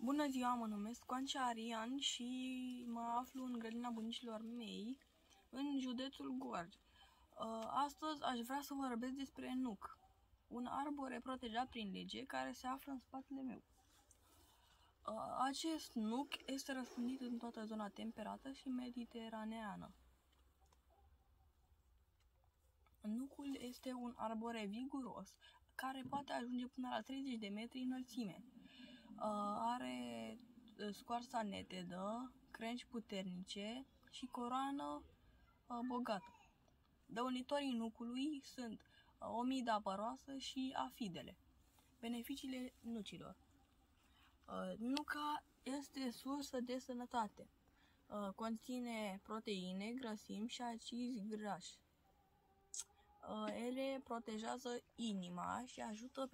Bună ziua, mă numesc Coancea Arian și mă aflu în grădina bunicilor mei, în județul Gorj. Astăzi aș vrea să vorbesc despre nuc, un arbore protejat prin lege care se află în spatele meu. Acest nuc este răspândit în toată zona temperată și mediteraneană. Nucul este un arbore viguros care poate ajunge până la 30 de metri înălțime. Are scoarța netedă, crengi puternice și coroană bogată. Dăunitorii nucului sunt omida păroasă și afidele. Beneficiile nucilor. Nuca este sursă de sănătate. Conține proteine, grăsimi și acizi grași. Ele protejează inima și ajută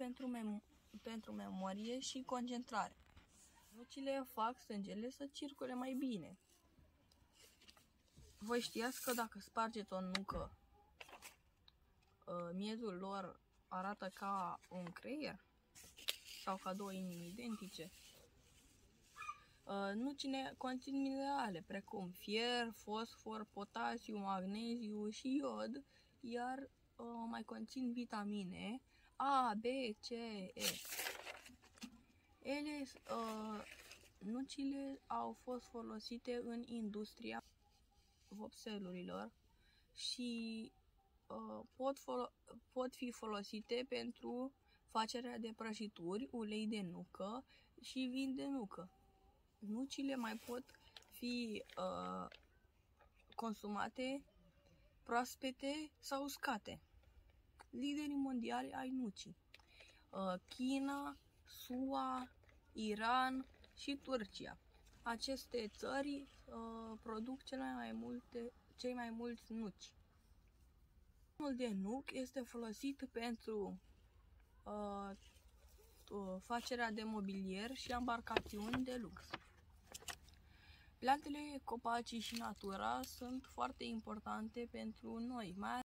pentru memorie și concentrare. Nucile fac sângele să circule mai bine. Voi știați că dacă spargeți o nucă, miezul lor arată ca un creier? Sau ca două inimi identice? Nucile conțin minerale precum fier, fosfor, potasiu, magneziu și iod, iar mai conțin vitamine A, B, C, E. Nucile au fost folosite în industria vopselurilor și pot fi folosite pentru facerea de prăjituri, ulei de nucă și vin de nucă. Nucile mai pot fi consumate proaspete sau uscate. Liderii mondiali ai nucii: China, SUA, Iran și Turcia. Aceste țări produc cei mai mulți nuci. Lemnul de nuc este folosit pentru facerea de mobilier și embarcațiuni de lux. Plantele, copacii și natura sunt foarte importante pentru noi, mai